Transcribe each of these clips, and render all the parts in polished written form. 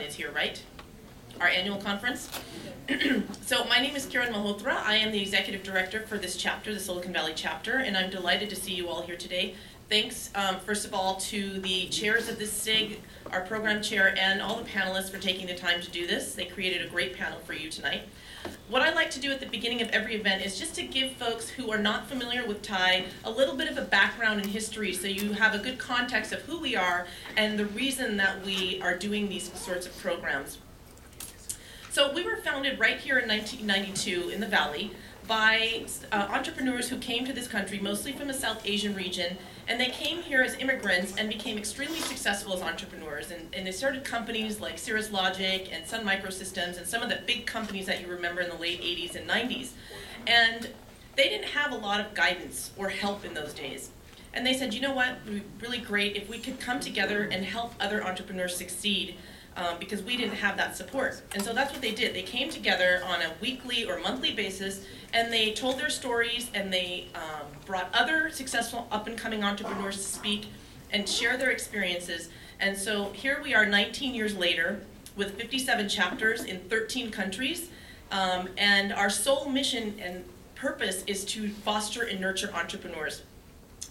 is here, right? Our annual conference. So my name is Kiran Malhotra. I am the Executive Director for this chapter, the Silicon Valley chapter, and I'm delighted to see you all here today. Thanks, first of all, to the chairs of this SIG, our program chair, and all the panelists for taking the time to do this. They created a great panel for you tonight. What I like to do at the beginning of every event is just to give folks who are not familiar with TIE a little bit of a background and history so you have a good context of who we are and the reason that we are doing these sorts of programs. So we were founded right here in 1992 in the Valley by entrepreneurs who came to this country, mostly from the South Asian region, and they came here as immigrants and became extremely successful as entrepreneurs. And they started companies like Cirrus Logic and Sun Microsystems and some of the big companies that you remember in the late 80s and 90s. And they didn't have a lot of guidance or help in those days. And they said, you know what, it would be really great if we could come together and help other entrepreneurs succeed. Because we didn't have that support. And so that's what they did. They came together on a weekly or monthly basis, and they told their stories, and they brought other successful up-and-coming entrepreneurs to speak and share their experiences. And so here we are 19 years later with 57 chapters in 13 countries, and our sole mission and purpose is to foster and nurture entrepreneurs.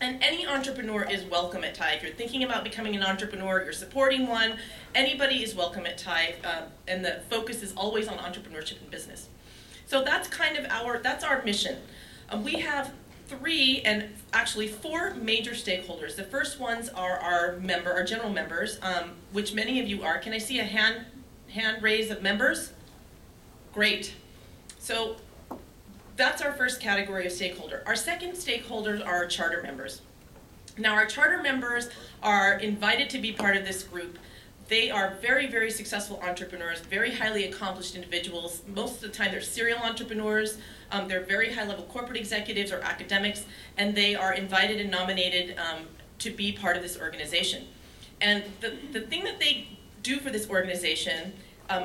And any entrepreneur is welcome at TIE. If you're thinking about becoming an entrepreneur, you're supporting one, anybody is welcome at TIE, and the focus is always on entrepreneurship and business. So that's kind of that's our mission. We have four major stakeholders. The first ones are our general members, which many of you are. Can I see a hand raise of members? Great. So that's our first category of stakeholder. Our second stakeholders are our charter members. Now, our charter members are invited to be part of this group. They are very, very successful entrepreneurs, very highly accomplished individuals. Most of the time, they're serial entrepreneurs. They're very high-level corporate executives or academics, and they are invited and nominated to be part of this organization. And the thing that they do for this organization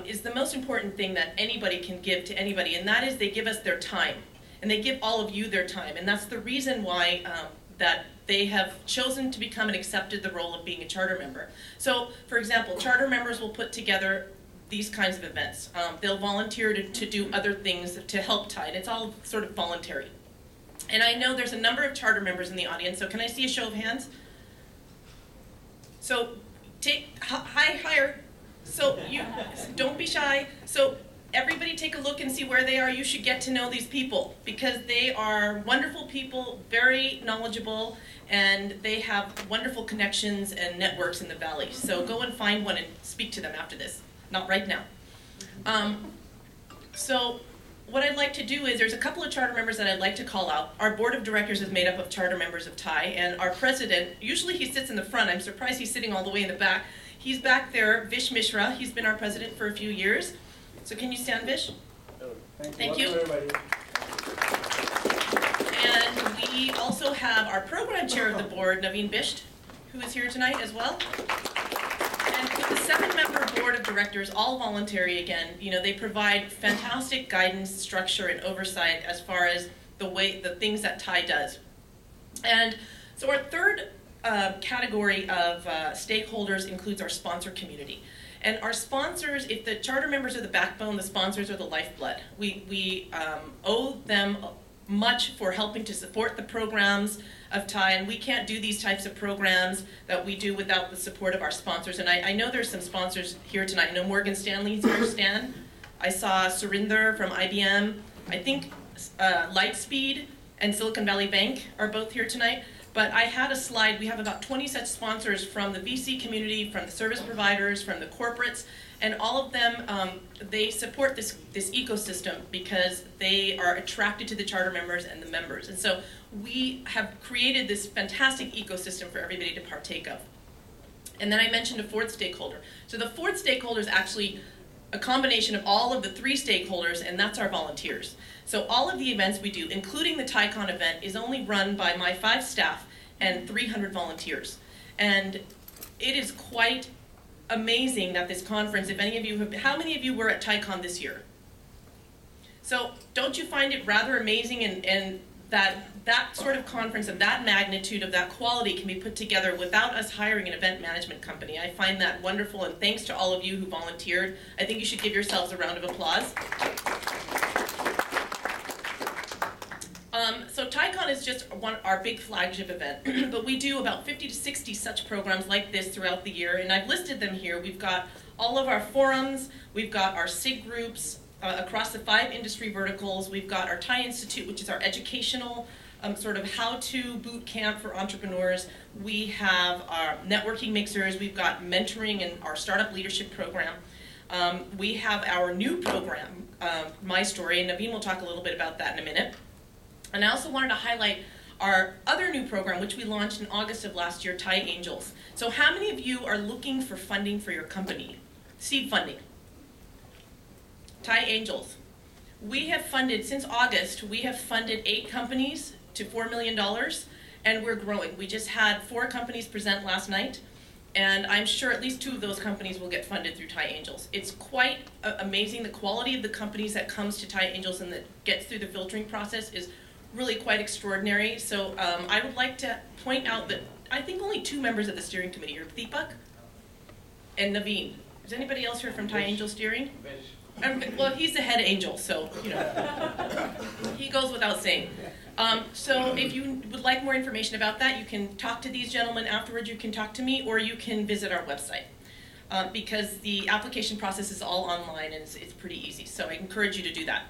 is the most important thing that anybody can give to anybody, and that is they give us their time. And they give all of you their time. And that's the reason why that they have chosen to become and accepted the role of being a charter member. So, for example, charter members will put together these kinds of events. They'll volunteer to do other things to help TIE. And it's all sort of voluntary. And I know there's a number of charter members in the audience, so can I see a show of hands? So, higher. So don't be shy. So everybody take a look and see where they are. You should get to know these people because they are wonderful people, very knowledgeable, and they have wonderful connections and networks in the Valley. So go and find one and speak to them after this. Not right now. So what I'd like to do is there's a couple of charter members that I'd like to call out. Our board of directors is made up of charter members of TIE, and our president, usually he sits in the front. I'm surprised he's sitting all the way in the back. He's back there, Vish Mishra. He's been our president for a few years. So can you stand, Vish? Thank you. Everybody. And we also have our program chair of the board, Naveen Bisht, who is here tonight as well. And with the 7-member board of directors, all voluntary again, they provide fantastic guidance, structure, and oversight as far as the things that TIE does. And so our third category of stakeholders includes our sponsor community. And our sponsors, if the charter members are the backbone, the sponsors are the lifeblood. We owe them much for helping to support the programs of TIE, and we can't do these types of programs that we do without the support of our sponsors. And I know there's some sponsors here tonight. I know Morgan Stanley's here, Stan. I saw Surinder from IBM. I think Lightspeed and Silicon Valley Bank are both here tonight. But I had a slide. We have about 20 such sponsors from the VC community, from the service providers, from the corporates, and all of them, they support this ecosystem because they are attracted to the charter members and the members. And so we have created this fantastic ecosystem for everybody to partake of. And then I mentioned a fourth stakeholder. So the fourth stakeholder is actually a combination of all of the 3 stakeholders, and that's our volunteers. So all of the events we do, including the TIECon event, is only run by my 5 staff and 300 volunteers. And it is quite amazing that this conference, if any of you how many of you were at TIECon this year? So don't you find it rather amazing and that sort of conference of that magnitude, of that quality, can be put together without us hiring an event management company. I find that wonderful, and thanks to all of you who volunteered. I think you should give yourselves a round of applause. So TICON is just our big flagship event, but we do about 50 to 60 such programs like this throughout the year, and I've listed them here. We've got all of our forums, we've got our SIG groups across the 5 industry verticals, we've got our TI Institute, which is our educational sort of how-to boot camp for entrepreneurs. We have our networking mixers, we've got mentoring and our startup leadership program. We have our new program, My Story, and Naveen will talk a little bit about that in a minute. And I also wanted to highlight our other new program, which we launched in August of last year, TI Angels. So how many of you are looking for funding for your company? Seed funding. TI Angels. We have funded, since August, we have funded 8 companies to $4 million, and we're growing. We just had 4 companies present last night, and I'm sure at least 2 of those companies will get funded through TI Angels. It's quite amazing. The quality of the companies that comes to TI Angels and that gets through the filtering process is really quite extraordinary. So I would like to point out that I think only 2 members of the steering committee are Deepak and Naveen. Is anybody else here from TI Angel Steering? Well, he's the head angel, so you know he goes without saying. So if you would like more information about that, you can talk to these gentlemen afterwards. You can talk to me, or you can visit our website because the application process is all online and it's pretty easy. So I encourage you to do that.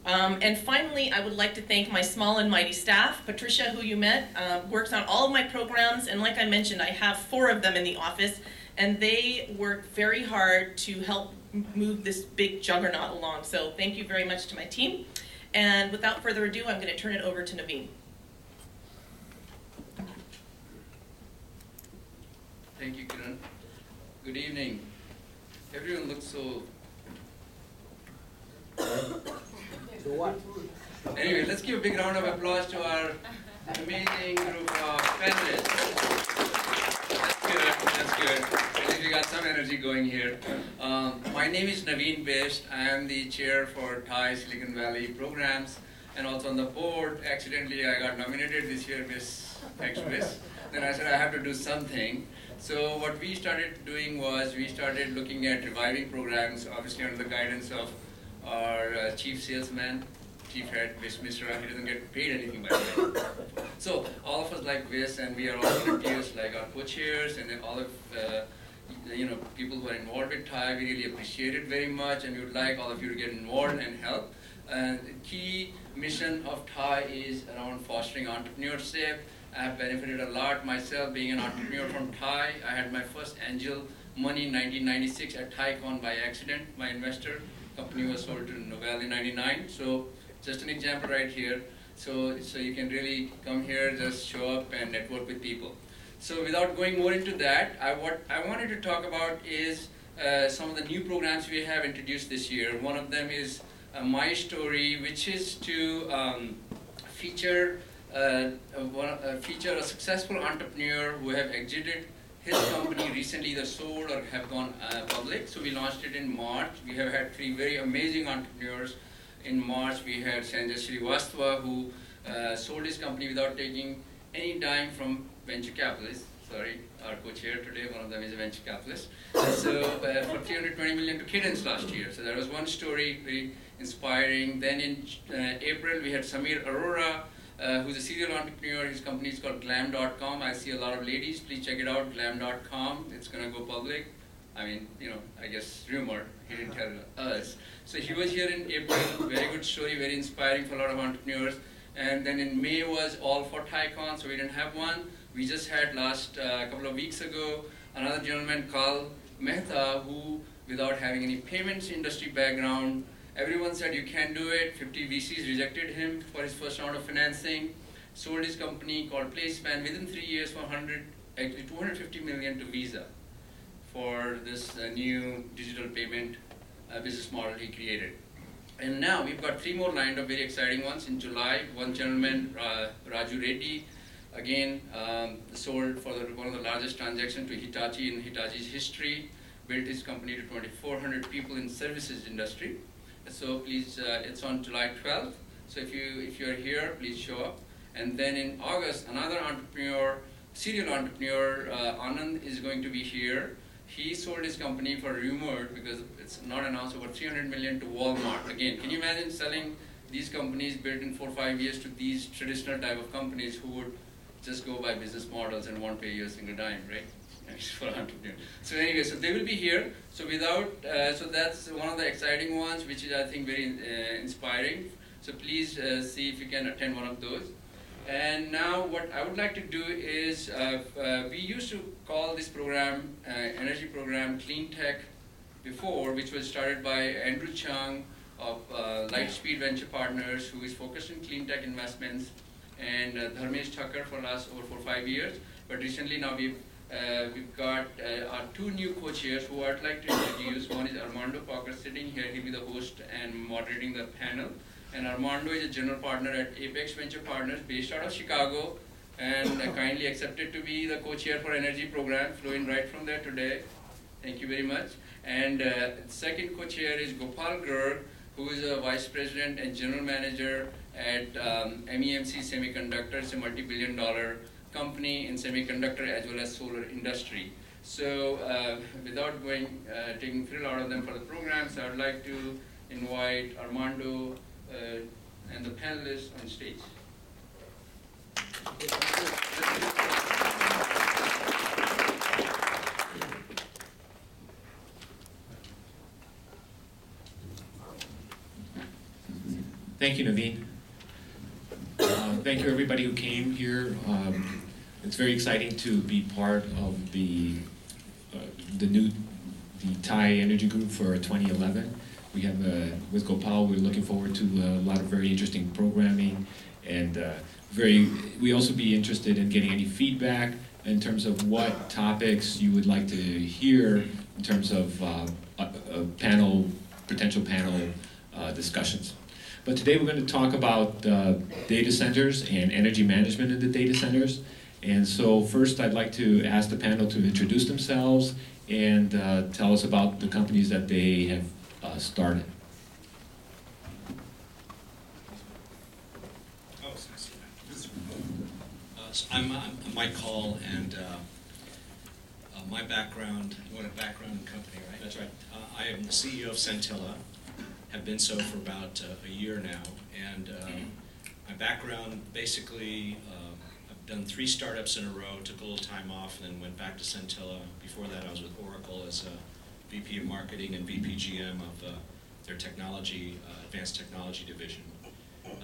And finally, I would like to thank my small and mighty staff. Patricia, who you met, works on all of my programs, and like I mentioned, I have 4 of them in the office, and they work very hard to help move this big juggernaut along. So thank you very much to my team. And without further ado, I'm going to turn it over to Naveen. Thank you, Kiran. Good evening. Everyone looks so... So what? Anyway, let's give a big round of applause to our amazing group of panelists. That's good. At least we got some energy going here. My name is Naveen Best. I am the chair for TI Silicon Valley programs and also on the board. Accidentally, I got nominated this year, thanks to this. Then I said I have to do something. So what we started doing was we started looking at reviving programs, obviously under the guidance of our chief salesman, chief head, Mr. He doesn't get paid anything by the way. So all of us like this, and we are all volunteers, like our co-chairs and then all of people who are involved with TI. We really appreciate it very much, and we would like all of you to get involved and help. And the key mission of TI is around fostering entrepreneurship. I have benefited a lot myself being an entrepreneur from TI. I had my first angel money in 1996 at TICON by accident. My investor company was sold to Novell in '99. So just an example right here. So you can really come here, just show up and network with people. So without going more into that, what I wanted to talk about is some of the new programs we have introduced this year. One of them is My Story, which is to feature a successful entrepreneur who have exited his company recently, either sold or have gone public. So we launched it in March. We have had 3 very amazing entrepreneurs. In March, we had Sanjay Srivastava, who sold his company without taking any dime from venture capitalists. Sorry, our co-chair today, one of them is a venture capitalist. So for $320 million to Cadence last year. So that was one story, very inspiring. Then in April, we had Samir Arora, who's a serial entrepreneur. His company is called glam.com. I see a lot of ladies. Please check it out, glam.com. It's going to go public. I mean, I guess rumor. He didn't tell us. So he was here in April. Very good story, very inspiring for a lot of entrepreneurs. And then in May was all for TICON, so we didn't have one. We just had last couple of weeks ago another gentleman, Carl Mehta, who, without having any payments industry background, everyone said you can't do it. 50 VCs rejected him for his first round of financing. Sold his company called PlaySpan within 3 years for $250 million to Visa for this new digital payment business model he created. And now we've got 3 more lined up, very exciting ones. In July, one gentleman, Raju Reddy, again sold for one of the largest transactions to Hitachi in Hitachi's history, built his company to 2,400 people in services industry. So please, it's on July 12th. So if you're here, please show up. And then in August, another entrepreneur, serial entrepreneur, Anand is going to be here. He sold his company for rumored, because it's not announced, over $300 million to Walmart. Again, can you imagine selling these companies built in 4 or 5 years to these traditional type of companies who would just go by business models and won't pay you a single dime, right? For entrepreneurs. So anyway, so they will be here. So so that's one of the exciting ones, which is I think very inspiring. So please see if you can attend one of those. And now what I would like to do is, we used to call this program, energy program, Clean Tech before, which was started by Andrew Chung of Lightspeed Venture Partners, who is focused in clean tech investments, and Dharmesh Thakkar for last over 4 or 5 years. But recently now we've got our 2 new co-chairs who I'd like to introduce. One is Armando Parker sitting here. He'll be the host and moderating the panel. And Armando is a general partner at Apex Venture Partners based out of Chicago, and kindly accepted to be the co-chair for energy program, flowing right from there today. Thank you very much. And second co-chair is Gopal Garg, who is a vice president and general manager at MEMC Semiconductor. It's a multi-billion-dollar company in semiconductor as well as solar industry. So without taking thrill out of them for the programs, I would like to invite Armando and the panelists on stage. Thank you, Naveen. Thank you, everybody who came here. It's very exciting to be part of the Thai Energy Group for 2011. We have, with Gopal, we're looking forward to a lot of very interesting programming, and we also be interested in getting any feedback in terms of what topics you would like to hear in terms of potential panel discussions. But today we're going to talk about data centers and energy management in the data centers. And so first I'd like to ask the panel to introduce themselves and tell us about the companies that they have started. I'm Mike Hall, and my background, you want a background in company, right? That's right. I am the CEO of Centilla, have been so for about a year now, and my background, basically, I've done 3 startups in a row, took a little time off, and then went back to Centilla. Before that, I was with Oracle as a VP of Marketing and VP GM of their technology, advanced technology division.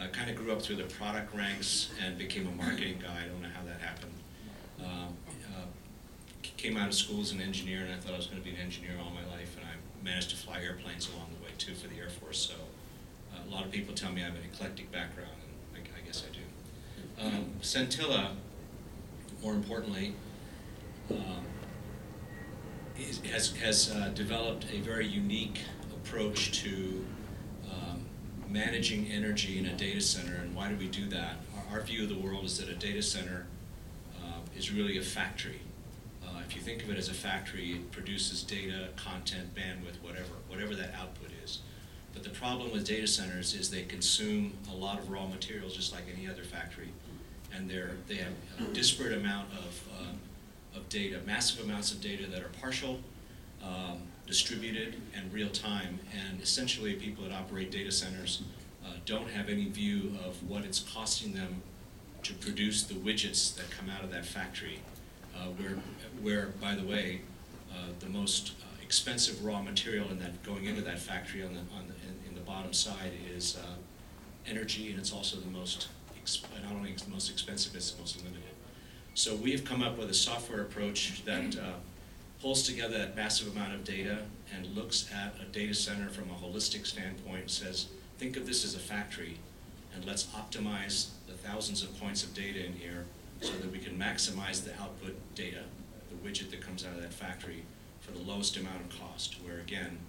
I kind of grew up through the product ranks and became a marketing guy. I don't know how that happened. Came out of school as an engineer, and I thought I was going to be an engineer all my life, and I managed to fly airplanes along the way too for the Air Force. So a lot of people tell me I have an eclectic background, and I guess I do. Centilla, more importantly, has developed a very unique approach to managing energy in a data center. And why do we do that? Our view of the world is that a data center is really a factory. If you think of it as a factory, it produces data, content, bandwidth, whatever that output is. But the problem with data centers is they consume a lot of raw materials just like any other factory. And they have a disparate amount of data, massive amounts of data that are partial, distributed, and real time. And essentially people that operate data centers don't have any view of what it's costing them to produce the widgets that come out of that factory. Where, by the way, the most expensive raw material going into that factory in the bottom side is energy, and it's also the most, not only the most expensive, it's the most limited. So we have come up with a software approach that pulls together that massive amount of data and looks at a data center from a holistic standpoint and says, think of this as a factory, and let's optimize the thousands of points of data in here so that we can maximize the output data, the widget that comes out of that factory, for the lowest amount of cost, where again,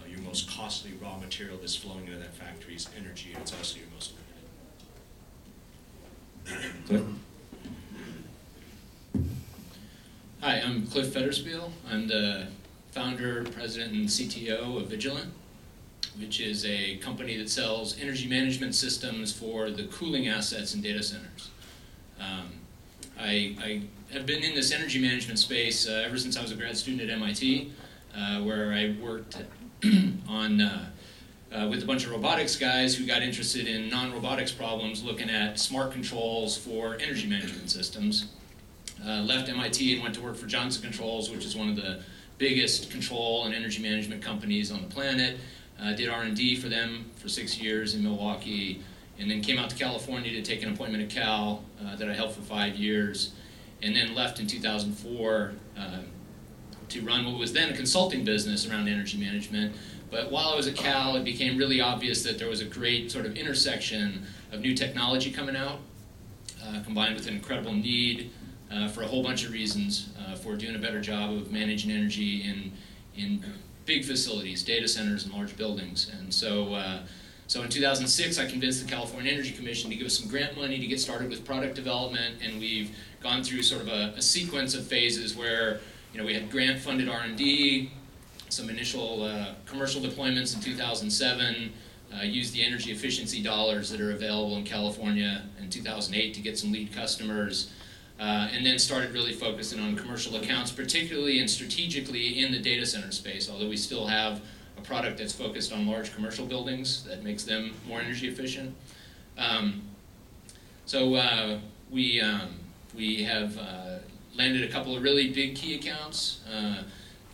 your most costly raw material that's flowing into that factory is energy, and it's also your most limited. Hi, I'm Cliff Fetterspiel. I'm the founder, president, and CTO of Vigilant. which is a company that sells energy management systems for the cooling assets in data centers. I have been in this energy management space ever since I was a grad student at MIT, where I worked on with a bunch of robotics guys who got interested in non-robotics problems, looking at smart controls for energy management systems. Left MIT and went to work for Johnson Controls, which is one of the biggest control and energy management companies on the planet. Did R&D for them for 6 years in Milwaukee, and then came out to California to take an appointment at Cal that I held for 5 years, and then left in 2004 to run what was then a consulting business around energy management. But while I was at Cal, it became really obvious that there was a great sort of intersection of new technology coming out, combined with an incredible need for a whole bunch of reasons for doing a better job of managing energy in big facilities, data centers, and large buildings. And so in 2006, I convinced the California Energy Commission to give us some grant money to get started with product development, and we've gone through sort of a sequence of phases where we had grant-funded R&D, some initial commercial deployments in 2007, used the energy efficiency dollars that are available in California in 2008 to get some lead customers, and then started really focusing on commercial accounts, particularly and strategically in the data center space, although we still have a product that's focused on large commercial buildings that makes them more energy efficient. We have landed a couple of really big key accounts.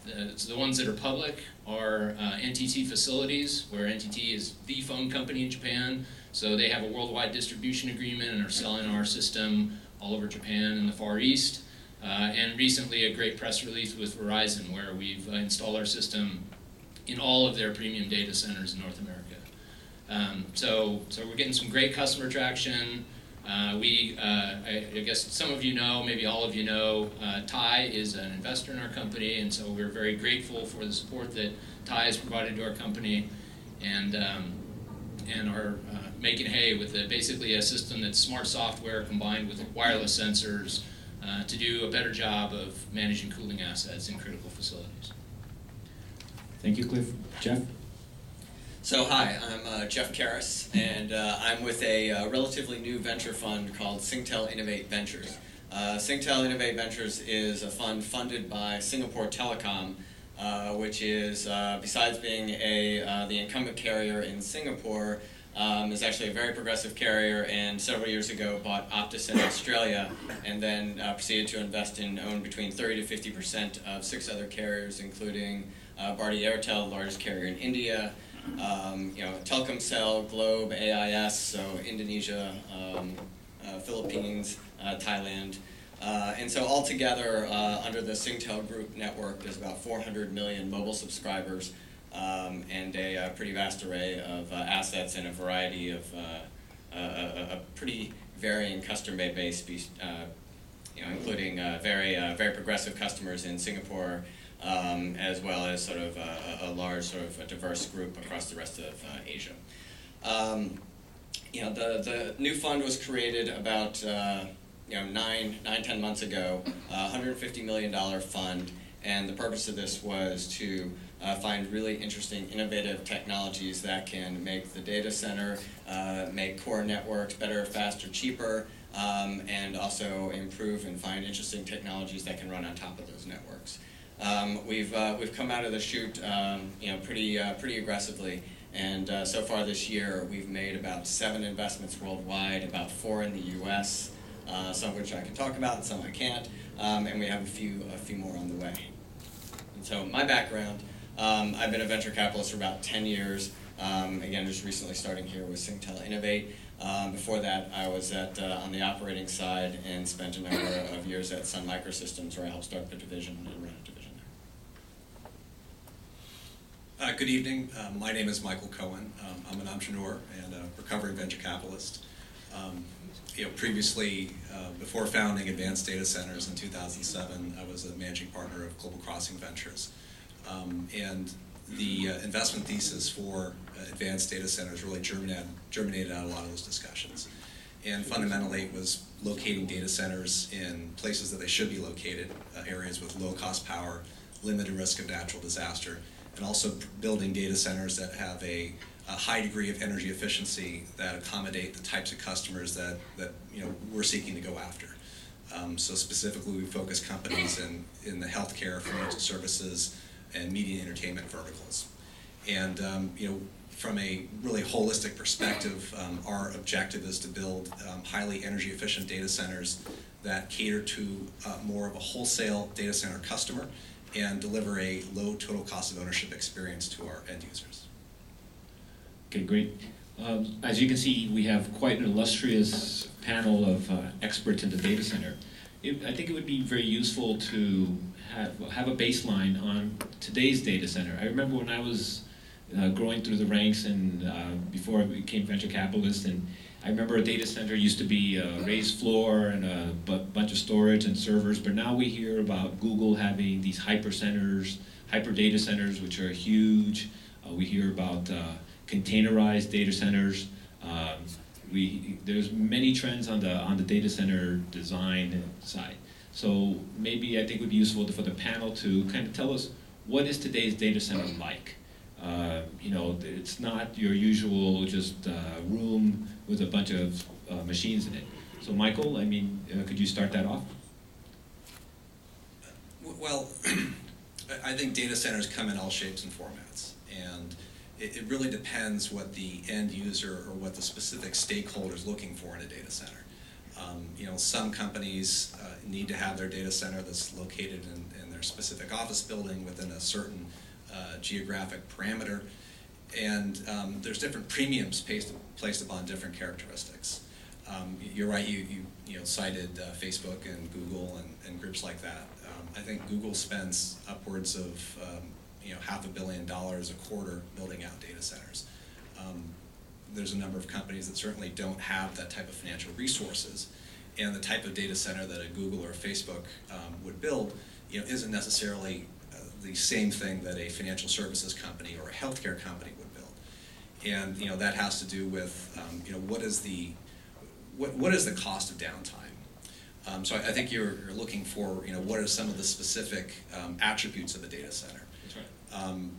The ones that are public are NTT Facilities, where NTT is the phone company in Japan. So they have a worldwide distribution agreement and are selling our system all over Japan and the Far East. And recently a great press release with Verizon, where we've installed our system in all of their premium data centers in North America. So we're getting some great customer traction. I guess some of you know, maybe all of you know, Ty is an investor in our company, and so we're very grateful for the support that Ty has provided to our company, and are making hay with basically a system that's smart software combined with wireless sensors to do a better job of managing cooling assets in critical facilities. Thank you, Cliff. Jeff? So hi, I'm Jeff Karras, and I'm with a relatively new venture fund called Singtel Innovate Ventures. Singtel Innovate Ventures is a fund funded by Singapore Telecom, which is, besides being the incumbent carrier in Singapore, is actually a very progressive carrier, and several years ago bought Optus in Australia, and then proceeded to invest and own between 30 to 50% of 6 other carriers, including Bharti Airtel, the largest carrier in India, Telkomsel, Globe, AIS, so Indonesia, Philippines, Thailand. And so altogether, under the Singtel Group network, there's about 400 million mobile subscribers, and a pretty vast array of assets and a variety of a pretty varying customer base, including very progressive customers in Singapore, as well as sort of a large sort of a diverse group across the rest of Asia. The new fund was created about 9-10 months ago, $150 million fund, and the purpose of this was to find really interesting, innovative technologies that can make the data center, make core networks better, faster, cheaper, and also improve and find interesting technologies that can run on top of those networks. We've come out of the chute, pretty aggressively, and so far this year we've made about 7 investments worldwide, about 4 in the U.S., some of which I can talk about and some I can't, and we have a few more on the way. And so my background, I've been a venture capitalist for about 10 years. Again, just recently starting here with Singtel Innovate. Before that, I was on the operating side and spent a number of years at Sun Microsystems, where I helped start the division and run a division there. Good evening. My name is Michael Cohen. I'm an entrepreneur and a recovering venture capitalist. Previously, before founding Advanced Data Centers in 2007, I was a managing partner of Global Crossing Ventures. And the investment thesis for Advanced Data Centers really germinated out of a lot of those discussions. And fundamentally, it was locating data centers in places that they should be located, areas with low-cost power, limited risk of natural disaster, and also building data centers that have a high degree of energy efficiency that accommodate the types of customers that we're seeking to go after. So specifically, we focus companies in the healthcare, financial services, and media and entertainment verticals. And from a really holistic perspective, our objective is to build highly energy efficient data centers that cater to more of a wholesale data center customer and deliver a low total cost of ownership experience to our end users. Okay, great. As you can see, we have quite an illustrious panel of experts in the data center. I think it would be very useful to have a baseline on today's data center. I remember when I was growing through the ranks and before I became venture capitalist, and I remember a data center used to be a raised floor and a bunch of storage and servers, but now we hear about Google having these hyper data centers, which are huge. We hear about containerized data centers. There's many trends on the data center design side. So maybe I think it would be useful for the panel to kind of tell us, what is today's data center like? It's not your usual just room with a bunch of machines in it. So Michael, could you start that off? Well, I think data centers come in all shapes and formats, and it really depends what the end user or what the specific stakeholder is looking for in a data center. Some companies need to have their data center that's located in their specific office building within a certain geographic parameter, and there's different premiums placed upon different characteristics. You're right, you cited Facebook and Google and groups like that. I think Google spends upwards of $500 million a quarter building out data centers. There's a number of companies that certainly don't have that type of financial resources, and the type of data center that a Google or a Facebook would build isn't necessarily the same thing that a financial services company or a healthcare company would build. And that has to do with what is the cost of downtime. So I think you're looking for what are some of the specific attributes of a data center. That's right.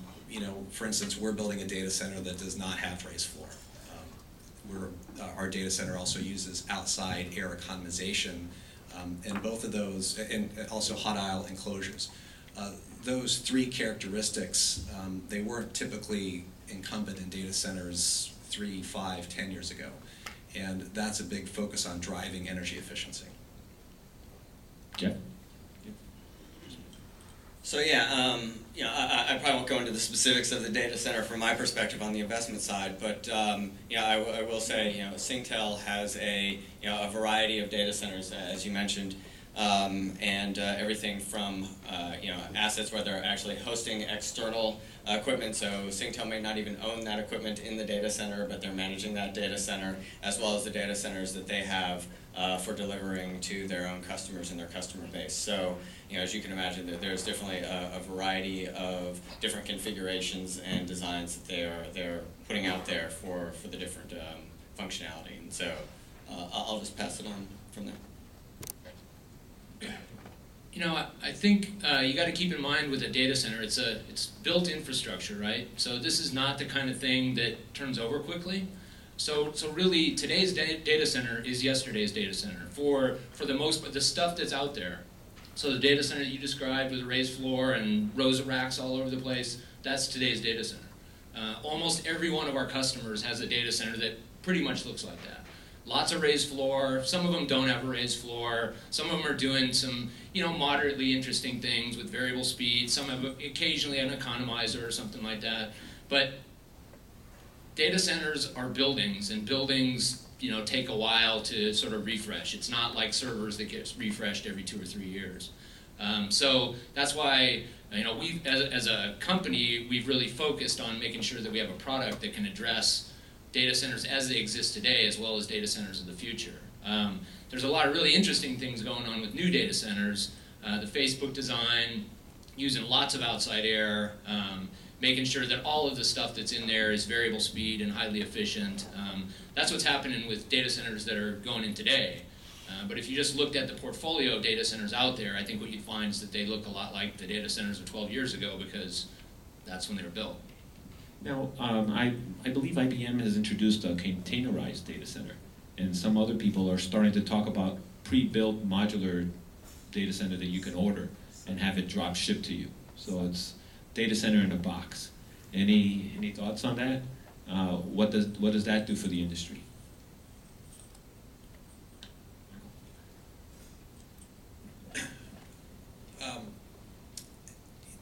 For instance, we're building a data center that does not have raised floor. Our data center also uses outside air economization, and both of those, and also hot aisle enclosures. Those three characteristics, they weren't typically incumbent in data centers 3, 5, 10 years ago, and that's a big focus on driving energy efficiency. Jeff? So I probably won't go into the specifics of the data center from my perspective on the investment side, but I will say Singtel has a variety of data centers, as you mentioned, and everything from assets where they're actually hosting external equipment. So Singtel may not even own that equipment in the data center, but they're managing that data center, as well as the data centers that they have for delivering to their own customers and their customer base. So, as you can imagine, there's definitely a variety of different configurations and designs that they're putting out there for the different functionality. And so, I'll just pass it on from there. I think you got to keep in mind with a data center, it's built infrastructure, right? So this is not the kind of thing that turns over quickly. So really, today's data center is yesterday's data center for the most part, the stuff that's out there. So the data center that you described with a raised floor and rows of racks all over the place, that's today's data center. Almost every one of our customers has a data center that pretty much looks like that. Lots of raised floor. Some of them don't have a raised floor. Some of them are doing some, moderately interesting things with variable speed. Some have occasionally an economizer or something like that. But data centers are buildings, and buildings, take a while to sort of refresh. It's not like servers that get refreshed every 2 or 3 years. So that's why, we've, as a company, we've really focused on making sure that we have a product that can address data centers as they exist today, as well as data centers of the future. There's a lot of really interesting things going on with new data centers. The Facebook design, using lots of outside air, making sure that all of the stuff that's in there is variable speed and highly efficient. That's what's happening with data centers that are going in today. But if you just looked at the portfolio of data centers out there, I think what you'd find is that they look a lot like the data centers of 12 years ago, because That's when they were built. Now, I believe IBM has introduced a containerized data center, and some other people are starting to talk about pre-built modular data center that you can order and have it drop shipped to you. So it's data center in a box. Any thoughts on that? What does that do for the industry?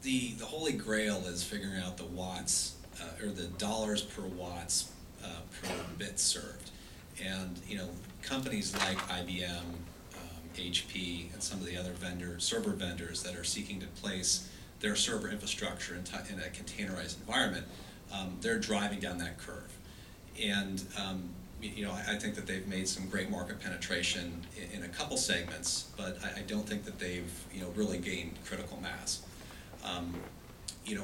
The holy grail is figuring out the watts or the dollars per watts per bit served, and companies like IBM, HP, and some of the other server vendors that are seeking to place their server infrastructure in a containerized environment, they're driving down that curve, and I think that they've made some great market penetration in a couple segments, but I don't think that they've really gained critical mass.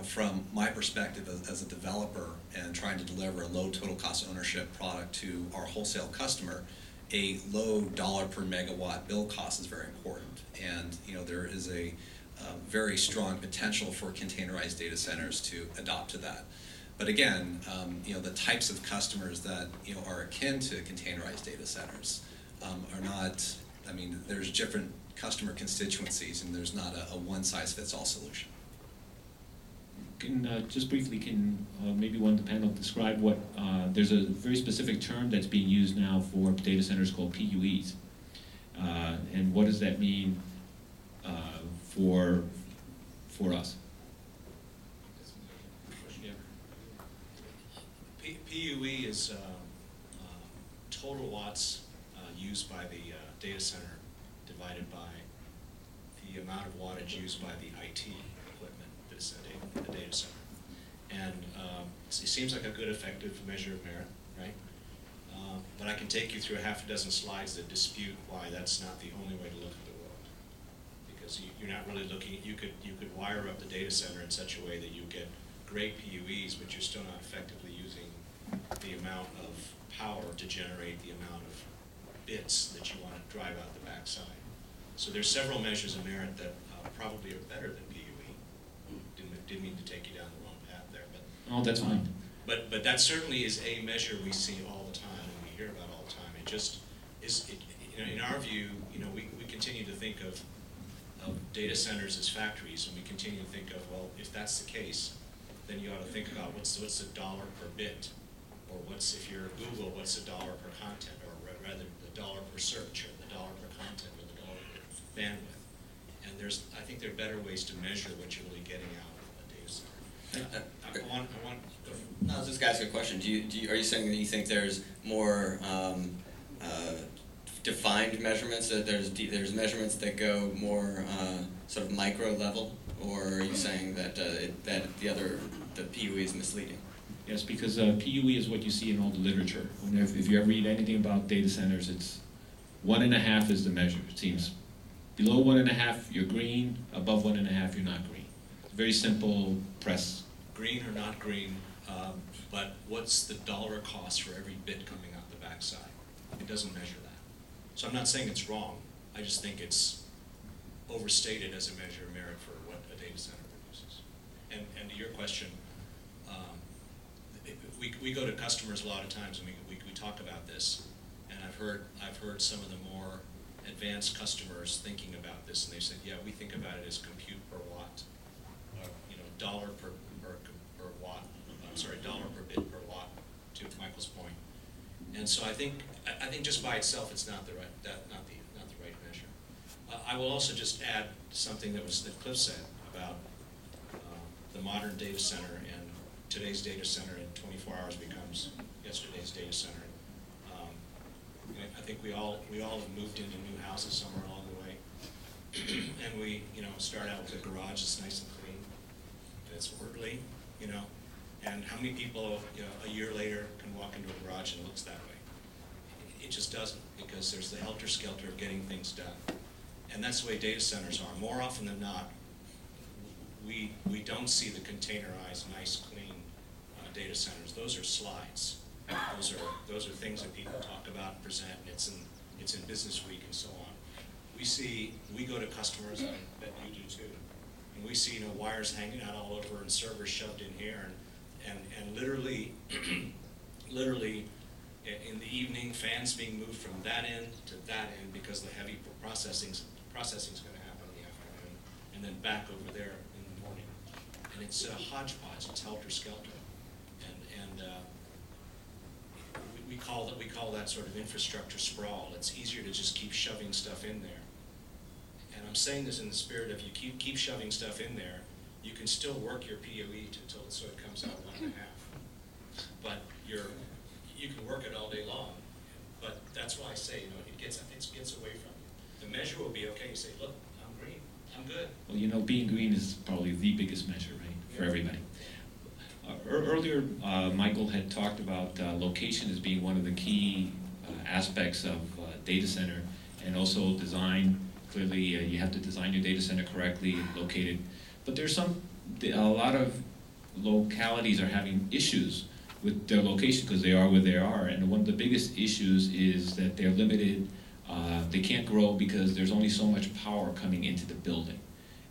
From my perspective as a developer and trying to deliver a low total cost of ownership product to our wholesale customer, a low dollar per megawatt build cost is very important. And there is a very strong potential for containerized data centers to adopt to that. But again, the types of customers that are akin to containerized data centers are not. I mean, there's different customer constituencies, and there's not a one-size-fits-all solution. Just briefly, can maybe one of the panel describe what, there's a very specific term that's being used now for data centers called PUEs. And what does that mean for us? PUE is total watts used by the data center divided by the amount of wattage used by the IT equipment that's in the data center. And it seems like a good, effective measure of merit, right? But I can take you through a half a dozen slides that dispute why that's not the only way to look at the world. Because you're not really looking, you could wire up the data center in such a way that you get great PUEs, but you're still not effectively using the amount of power to generate the amount of bits that you want to drive out the backside. So there's several measures of merit that probably are better than PUE. Didn't mean to take you down the wrong path there, but Oh, that's fine. but that certainly is a measure we see all the time and we hear about all the time. It just is, in our view, we continue to think of data centers as factories, and we continue to think of, well, if that's the case, then you ought to think about what's the dollar per bit, or if you're Google, what's the dollar per content, or rather the dollar per search, or the dollar per content, or the dollar per bandwidth. And I think there are better ways to measure what you're really getting out of a data center. No, I was just asking a question. Are you saying that you think there's more defined measurements, that there's measurements that go more sort of micro level, or are you saying that the PUE is misleading? Yes, because PUE is what you see in all the literature. If you ever read anything about data centers, it's 1.5 is the measure. It seems below 1.5 you're green, above 1.5 you're not green. It's very simple press. Green or not green, but what's the dollar cost for every bit coming out the backside? It doesn't measure that. So I'm not saying it's wrong. I just think it's overstated as a measure of merit for what a data center produces. And to your question, we go to customers a lot of times and we talk about this, and I've heard some of the more advanced customers thinking about this, and they said, yeah, we think about it as compute per watt, or dollar per watt. Dollar per bit per watt. To Michael's point, and so I think just by itself it's not the right measure. I will also just add something that Cliff said about the modern data center, and today's data center in 24 hours becomes yesterday's data center. I think we all have moved into new houses somewhere along the way, and we start out with a garage that's nice and clean, and it's orderly, and how many people a year later can walk into a garage and it looks that way? It just doesn't, because there's the helter-skelter of getting things done, and that's the way data centers are. More often than not, we don't see the containerized, nice, clean data centers. Those are slides. Those are things that people talk about and present, and it's in Business Week and so on. We go to customers, and I bet you do too, and we see wires hanging out all over and servers shoved in here, and literally, literally, in the evening, fans being moved from that end to that end because the heavy processing's going to happen in the afternoon, and then back over there in the morning. And it's a hodgepodge. It's helter-skelter, and we call that sort of infrastructure sprawl. It's easier to just keep shoving stuff in there. And I'm saying this in the spirit of you keep shoving stuff in there, you can still work your POE until it sort of comes out 1.5. But you can work it all day long. But that's why I say, it gets away from you. The measure will be okay. You say, look, I'm green. I'm good. Well, being green is probably the biggest measure, right, for everybody. Earlier, Michael had talked about location as being one of the key aspects of data center, and also design. Clearly, you have to design your data center correctly and locate it. But there's a lot of localities are having issues with their location because they are where they are. And one of the biggest issues is that they're limited. They can't grow because there's only so much power coming into the building.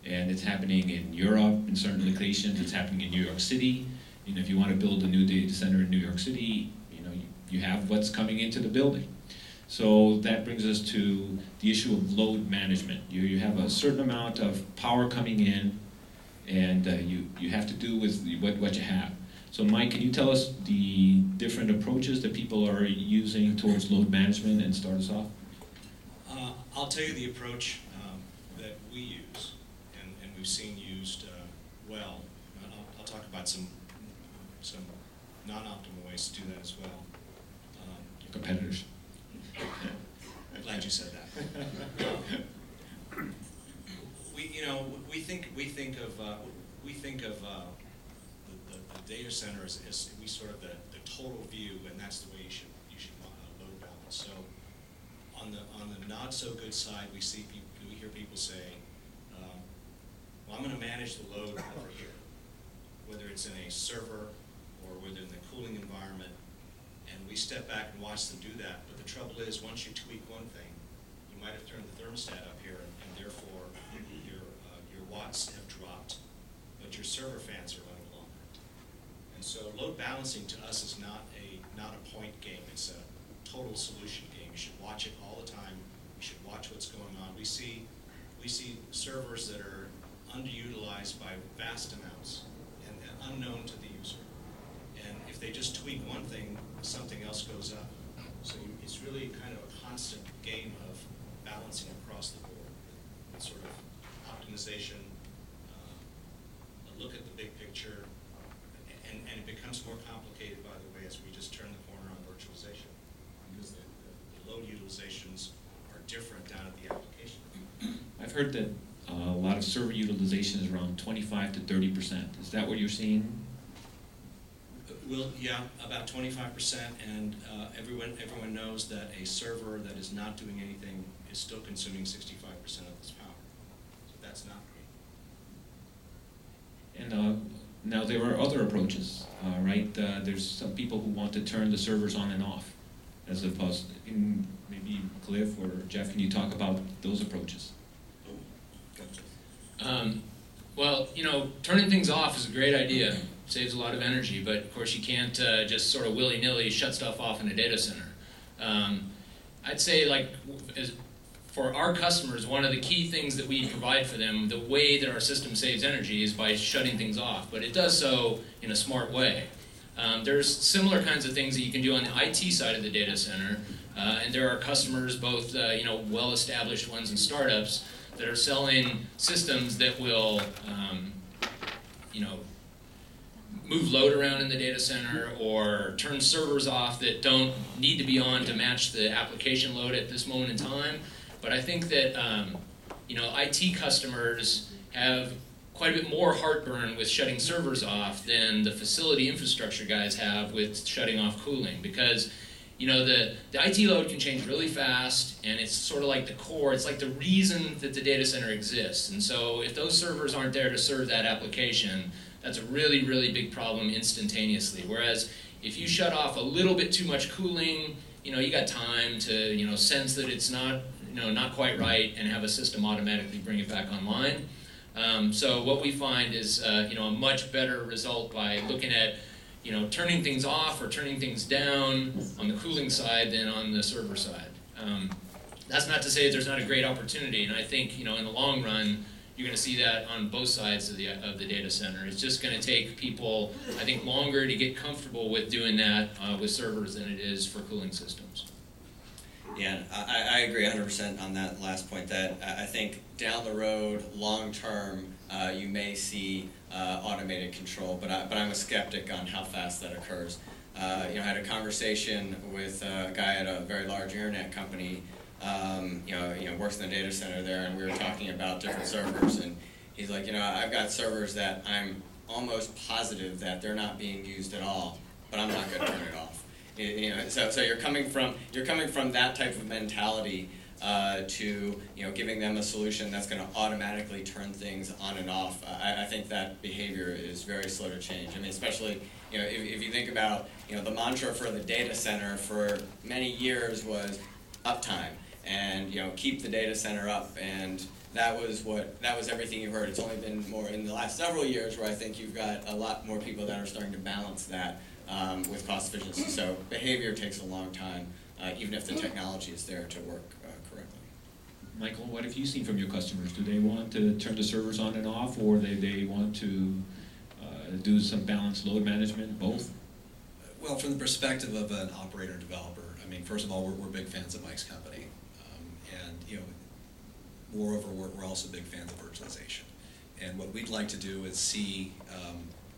And it's happening in Europe in certain locations. It's happening in New York City. If you want to build a new data center in New York City, you have what's coming into the building. So that brings us to the issue of load management. You have a certain amount of power coming in, and you have to do with what you have. So Mike, can you tell us the different approaches that people are using towards load management and start us off? I'll tell you the approach that we use, and we've seen used well. I'll talk about some non-optimal ways to do that as well. Competitors. I'm glad you said that. We think of the data center as we sort of the total view, and that's the way you should load balance. So on the not so good side, we hear people say, well, I'm going to manage the load over here, whether it's in a server or whether in the cooling environment. And we step back and watch them do that. But the trouble is, once you tweak one thing, you might have turned the thermostat up here, and therefore your watts have dropped, but your server fans are running longer. And so load balancing to us is not a point game. It's a total solution game. You should watch it all the time. You should watch what's going on. We see servers that are underutilized by vast amounts and unknown to the user. And if they just tweak one thing, something else goes up. So it's really kind of a constant game of balancing across the board. It's sort of optimization, a look at the big picture, and it becomes more complicated, by the way, as we just turn the corner on virtualization, because the load utilizations are different down at the application. I've heard that a lot of server utilization is around 25 to 30%. Is that what you're seeing? Well, yeah, about 25%, and everyone knows that a server that is not doing anything is still consuming 65% of its power. So that's not great. And now there are other approaches, right? There's some people who want to turn the servers on and off, as opposed to, maybe Cliff or Jeff, can you talk about those approaches? Well, turning things off is a great idea. Saves a lot of energy, but of course you can't just sort of willy-nilly shut stuff off in a data center. I'd say, for our customers, one of the key things that we provide for them, the way that our system saves energy is by shutting things off, but it does so in a smart way. There's similar kinds of things that you can do on the IT side of the data center, and there are customers, both well-established ones and startups, that are selling systems that will move load around in the data center or turn servers off that don't need to be on to match the application load at this moment in time. But I think that IT customers have quite a bit more heartburn with shutting servers off than the facility infrastructure guys have with shutting off cooling, because the IT load can change really fast, and it's sort of like the core. It's like the reason that the data center exists. And so if those servers aren't there to serve that application, that's a really, really big problem instantaneously. Whereas if you shut off a little bit too much cooling, you got time to sense that it's not not quite right and have a system automatically bring it back online. So what we find is a much better result by looking at turning things off or turning things down on the cooling side than on the server side. That's not to say there's not a great opportunity, and I think in the long run you're going to see that on both sides of the data center. It's just going to take people, I think, longer to get comfortable with doing that with servers than it is for cooling systems. Yeah, I agree 100% on that last point, that I think down the road, long term, you may see automated control, but I'm a skeptic on how fast that occurs. I had a conversation with a guy at a very large internet company, works in the data center there, and we were talking about different servers, and he's like, I've got servers that I'm almost positive that they're not being used at all, but I'm not going to turn it off. So you're coming from that type of mentality to giving them a solution that's going to automatically turn things on and off. I think that behavior is very slow to change. I mean, especially if you think about the mantra for the data center for many years was uptime, and keep the data center up, and that was everything you heard. It's only been more in the last several years where I think you've got a lot more people that are starting to balance that with cost efficiency. So behavior takes a long time, even if the technology is there to work correctly. Michael, what have you seen from your customers? Do they want to turn the servers on and off, or they want to do some balanced load management, both? Well, from the perspective of an operator and developer, I mean, first of all, we're big fans of Mike's company, and moreover, we're also big fans of virtualization. And what we'd like to do is see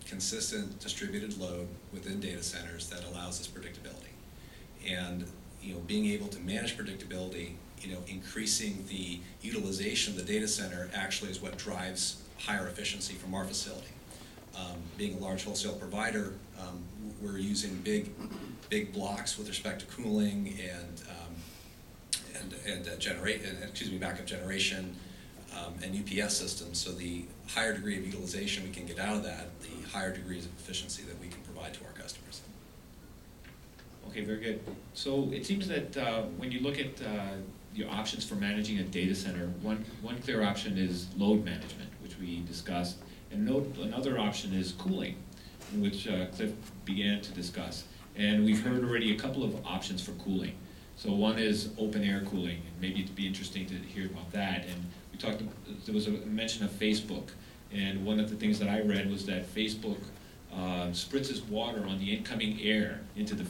consistent distributed load within data centers that allows us predictability. And being able to manage predictability, increasing the utilization of the data center actually is what drives higher efficiency from our facility. Being a large wholesale provider, we're using big blocks with respect to cooling and backup generation and UPS systems. So the higher degree of utilization we can get out of that, the higher degrees of efficiency that we can provide to our customers. Okay, very good. So it seems that when you look at your options for managing a data center, one clear option is load management, which we discussed, and another option is cooling, which Cliff began to discuss. And we've heard already a couple of options for cooling. So one is open air cooling, and maybe it'd be interesting to hear about that. And we talked, there was a mention of Facebook, and one of the things that I read was that Facebook spritzes water on the incoming air into the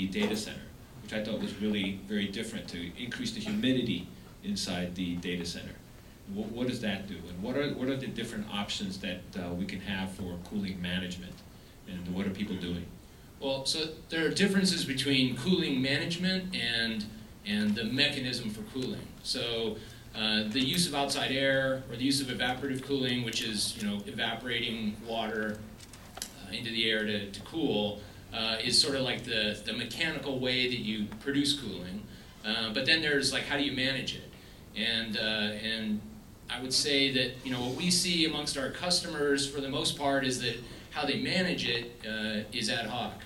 data center, which I thought was really very different, to increase the humidity inside the data center. What does that do, and what are the different options that we can have for cooling management, and what are people doing? Well, so there are differences between cooling management and the mechanism for cooling. So the use of outside air, or the use of evaporative cooling, which is evaporating water into the air to cool, is sort of like the mechanical way that you produce cooling. But then there's like, how do you manage it? And I would say that what we see amongst our customers for the most part is that how they manage it is ad hoc.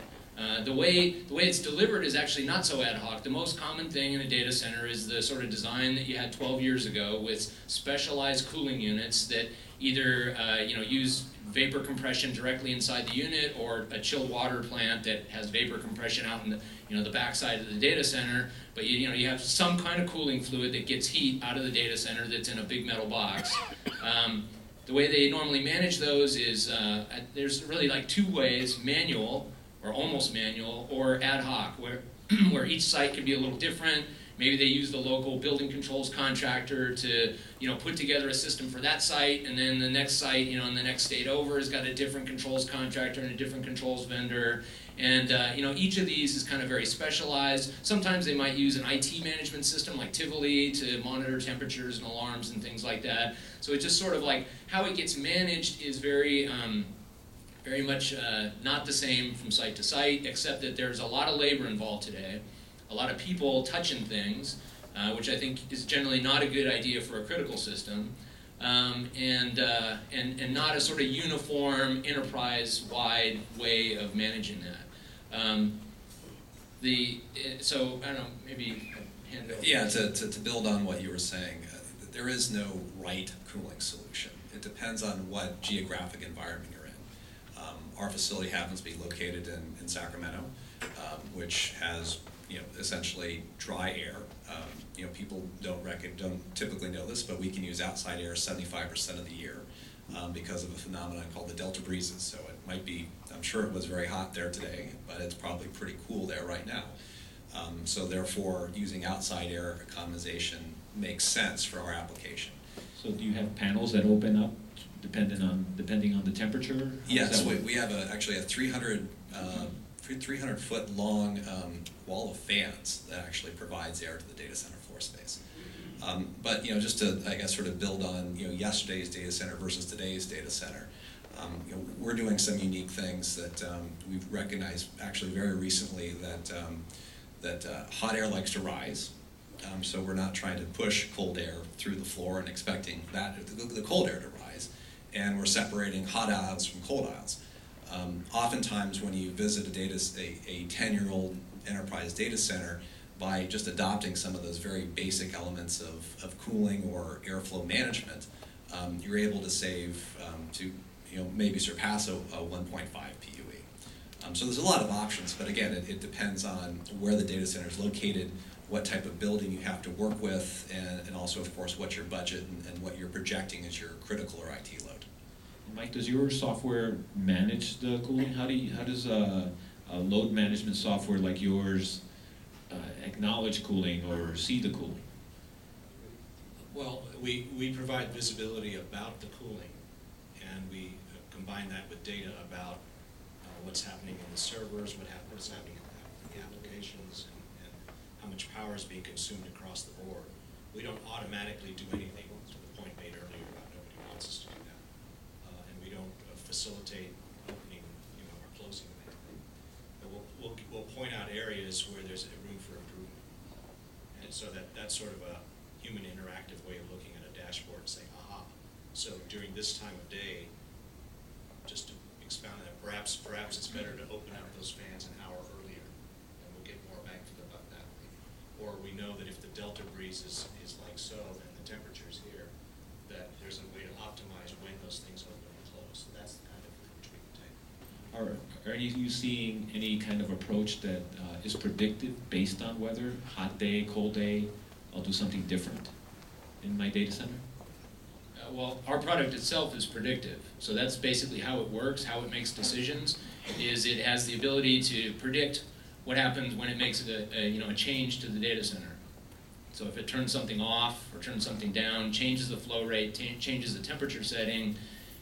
The way it's delivered is actually not so ad hoc. The most common thing in a data center is the sort of design that you had 12 years ago with specialized cooling units that either use vapor compression directly inside the unit, or a chilled water plant that has vapor compression out in the backside of the data center. But you have some kind of cooling fluid that gets heat out of the data center that's in a big metal box. The way they normally manage those is there's really like two ways: manual, or almost manual, or ad hoc, where each site could be a little different. Maybe they use the local building controls contractor to put together a system for that site, and then the next site in the next state over has got a different controls contractor and a different controls vendor. And each of these is kind of very specialized. Sometimes they might use an IT management system like Tivoli to monitor temperatures and alarms and things like that. So it's just sort of like how it gets managed is very much not the same from site to site, except that there's a lot of labor involved today, a lot of people touching things, which I think is generally not a good idea for a critical system, and not a sort of uniform, enterprise-wide way of managing that. So I don't know, maybe hand it over. Yeah, to build on what you were saying, there is no right cooling solution. It depends on what geographic environment you're in. Our facility happens to be located in Sacramento, which has essentially dry air. People don't typically know this, but we can use outside air 75% of the year because of a phenomenon called the delta breezes. So it might be, I'm sure it was very hot there today, but it's probably pretty cool there right now. So therefore, using outside air economization makes sense for our application. So do you have panels that open up depending on the temperature? Yes, we have actually a 300 foot long wall of fans that actually provides air to the data center floor space. But just to, I guess, sort of build on yesterday's data center versus today's data center, we're doing some unique things that we've recognized actually very recently that hot air likes to rise. So we're not trying to push cold air through the floor and expecting the cold air to rise, and we're separating hot aisles from cold aisles. Oftentimes when you visit a 10-year-old enterprise data center, by just adopting some of those very basic elements of cooling or airflow management, you're able to save to maybe surpass a 1.5 PUE. So there's a lot of options, but again, it depends on where the data center is located, what type of building you have to work with, and also, of course, what's your budget and what you're projecting as your critical or IT load. Mike, does your software manage the cooling? How does a load management software like yours acknowledge cooling or see the cooling? Well, we provide visibility about the cooling, and we combine that with data about what's happening in the servers, what's happening in the applications, and how much power is being consumed across the board. We don't automatically do anything, to the point made earlier about nobody wants us to do that. And we don't facilitate opening or closing of anything. But we'll point out areas where there's a room for improvement. And so that's sort of a human interactive way of looking at a dashboard and saying, aha, so during this time of day, just to expound on that, perhaps it's better to open up those fans an hour earlier, and we'll get more bang for the buck that way. Or we know that if the delta breeze is like so, and the temperature's here, that there's a way to optimize when those things open and close. So that's the kind of approach we can take. Are you seeing any kind of approach that is predictive based on weather? Hot day, cold day, I'll do something different in my data center? Well, our product itself is predictive. So that's basically how it works, how it makes decisions, is it has the ability to predict what happens when it makes a change to the data center. So if it turns something off or turns something down, changes the flow rate, changes the temperature setting,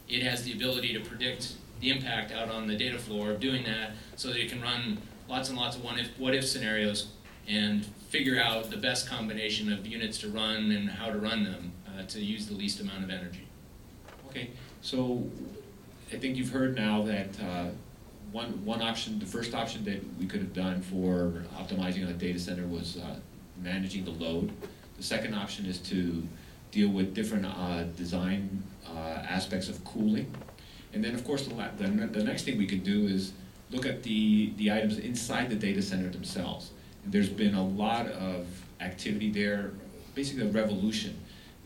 it has the ability to predict the impact out on the data floor of doing that, so that it can run lots and lots of what if scenarios and figure out the best combination of units to run and how to run them to use the least amount of energy. Okay, so I think you've heard now that one option, the first option that we could have done for optimizing on a data center was managing the load. The second option is to deal with different design aspects of cooling. And then, of course, the next thing we could do is look at the items inside the data center themselves. And there's been a lot of activity there, basically a revolution.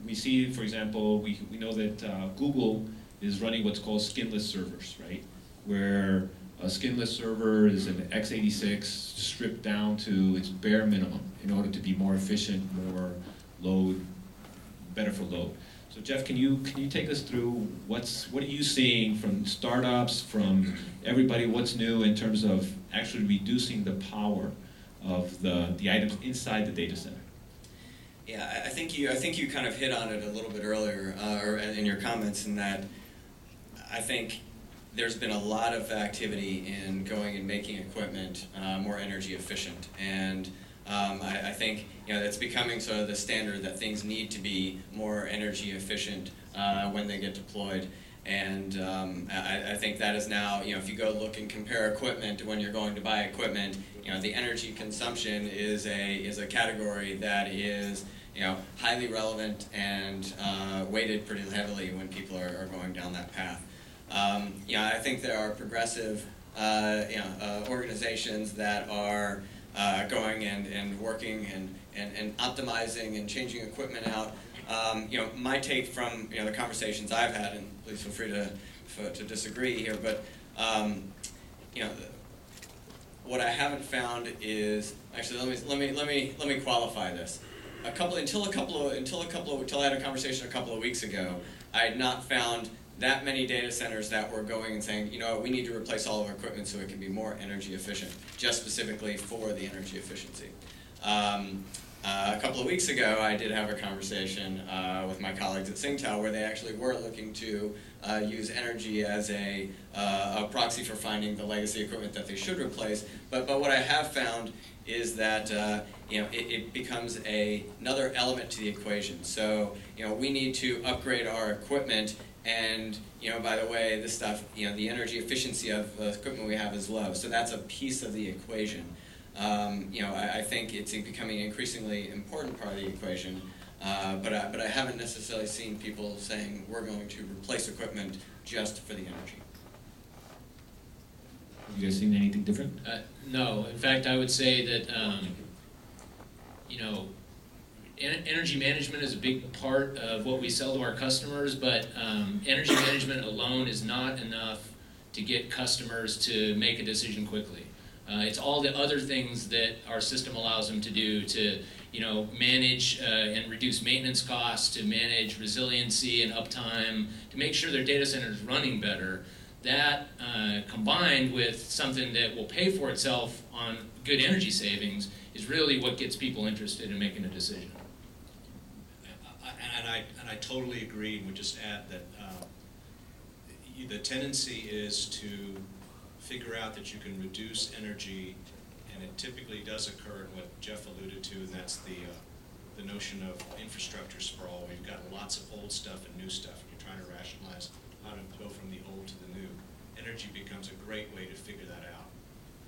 We see, for example, we know that Google is running what's called skinless servers, right? Where a skinless server is an x86 stripped down to its bare minimum in order to be more efficient, more load, better for load. So Jeff, can you take us through what are you seeing from startups, from everybody, what's new in terms of actually reducing the power of the items inside the data center? Yeah, I think you kind of hit on it a little bit earlier, or in your comments, in that I think there's been a lot of activity in going and making equipment more energy efficient, and I think it's becoming sort of the standard that things need to be more energy efficient when they get deployed. And I think that is now, if you go look and compare equipment when you're going to buy equipment, the energy consumption is a category that is highly relevant and weighted pretty heavily when people are going down that path. I think there are progressive organizations that are going and working and optimizing and changing equipment out My take from the conversations I've had, and please feel free to disagree here, but what I haven't found is actually let me qualify this. Until I had a conversation a couple of weeks ago, I had not found that many data centers that were going and saying, we need to replace all of our equipment so it can be more energy efficient, just specifically for the energy efficiency. A couple of weeks ago, I did have a conversation with my colleagues at Singtel where they actually were looking to use energy as a proxy for finding the legacy equipment that they should replace. But what I have found is that it becomes another element to the equation. So we need to upgrade our equipment, and by the way, this stuff, the energy efficiency of the equipment we have is low. So that's a piece of the equation. I think it's becoming an increasingly important part of the equation, but I haven't necessarily seen people saying we're going to replace equipment just for the energy. Have you guys seen anything different? No. In fact, I would say that energy management is a big part of what we sell to our customers, but energy management alone is not enough to get customers to make a decision quickly. It's all the other things that our system allows them to do to, manage and reduce maintenance costs, to manage resiliency and uptime, to make sure their data center is running better. That combined with something that will pay for itself on good energy savings is really what gets people interested in making a decision. And I totally agree, and would just add that the tendency is to figure out that you can reduce energy, and it typically does occur in what Jeff alluded to, and that's the notion of infrastructure sprawl, where you've got lots of old stuff and new stuff, and you're trying to rationalize how to go from the old to the new. Energy becomes a great way to figure that out.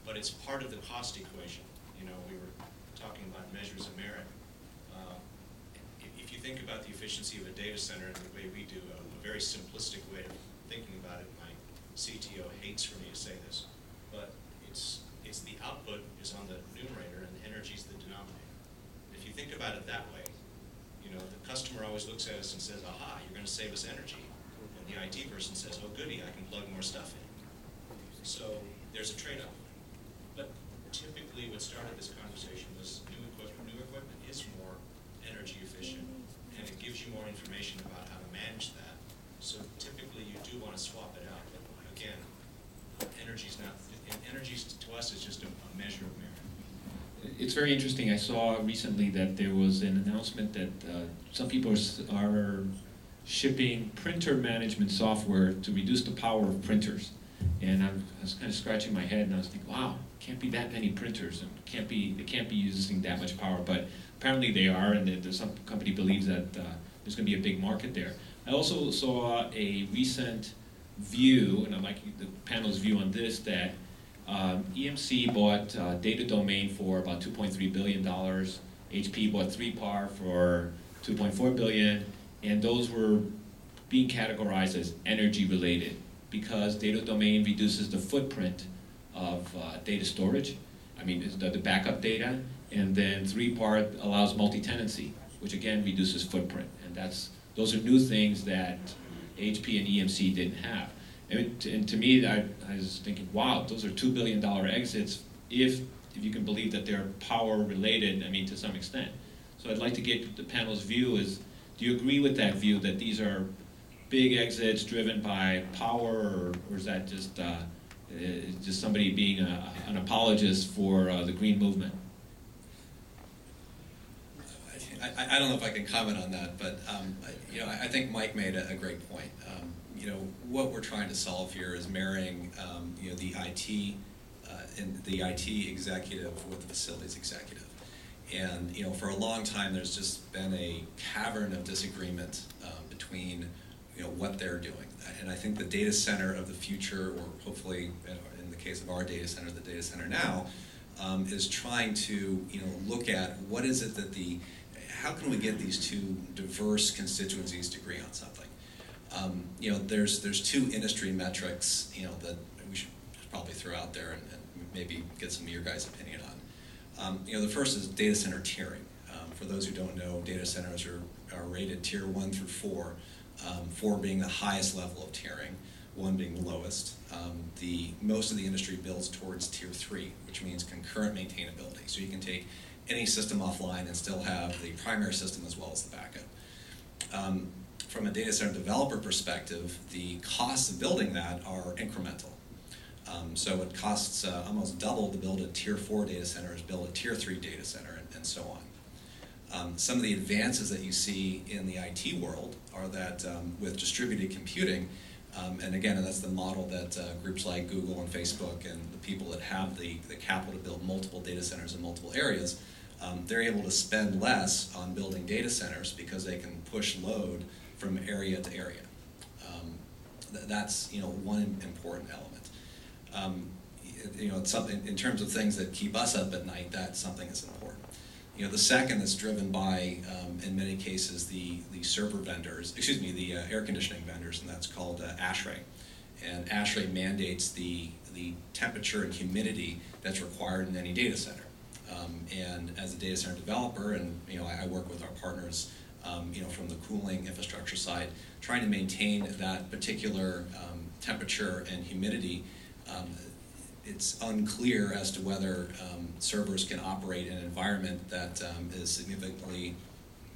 But it's part of the cost equation. We were talking about measures of merit. If you think about the efficiency of a data center and the way we do, a very simplistic way of thinking about it, my CTO hates for me to say this, but it's the output is on the numerator and the energy is the denominator. If you think about it that way, the customer always looks at us and says, aha, you're going to save us energy. And the IT person says, oh goody, I can plug more stuff in. So there's a trade-off. But typically what started this conversation was new equipment. New equipment is more energy efficient, and it gives you more information about how to manage that. So typically you do want to swap it out. But again, energy to us is just a measure of merit. It's very interesting. I saw recently that there was an announcement that some people are shipping printer management software to reduce the power of printers. And I was kind of scratching my head, and I was thinking, wow, can't be that many printers, and they can't be using that much power. But apparently they are, and some company believes that there's going to be a big market there. I also saw a recent view, and I'd like the panel's view on this, that EMC bought Data Domain for about $2.3 billion. HP bought 3PAR for $2.4 billion, and those were being categorized as energy related because Data Domain reduces the footprint of data storage. I mean, the backup data, and then 3PAR allows multi-tenancy, which again reduces footprint, and those are new things that HP and EMC didn't have. And to me, I was thinking, wow, those are $2 billion exits if you can believe that they're power related, I mean, to some extent. So I'd like to get the panel's view is, do you agree with that view that these are big exits driven by power, or is that just somebody being an apologist for the green movement? I don't know if I can comment on that, but I think Mike made a great point. What we're trying to solve here is marrying the IT and the IT executive with the facilities executive. And for a long time, there's just been a cavern of disagreement between what they're doing. And I think the data center of the future, or hopefully in the case of our data center, the data center now, is trying to look at what is it that how can we get these two diverse constituencies to agree on something? There's two industry metrics that we should probably throw out there and maybe get some of your guys' opinion on. The first is data center tiering. For those who don't know, data centers are are rated tier 1 through 4, 4 being the highest level of tiering, 1 being the lowest. Most of the industry builds towards tier 3, which means concurrent maintainability. So you can take any system offline and still have the primary system as well as the backup. From a data center developer perspective, the costs of building that are incremental. So it costs almost double to build a tier 4 data center as build a tier 3 data center, and so on. Some of the advances that you see in the IT world are that with distributed computing, and again, that's the model that groups like Google and Facebook and the people that have the capital to build multiple data centers in multiple areas, they're able to spend less on building data centers because they can push load from area to area. That's one important element. It's something in terms of things that keep us up at night. That's something that's important. The second is driven by, in many cases, the server vendors, the air conditioning vendors, and that's called ASHRAE. And ASHRAE mandates the temperature and humidity that's required in any data center. And as a data center developer, and I work with our partners, from the cooling infrastructure side, trying to maintain that particular temperature and humidity. It's unclear as to whether servers can operate in an environment that is significantly,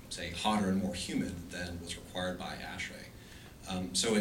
say, hotter and more humid than was required by ASHRAE. So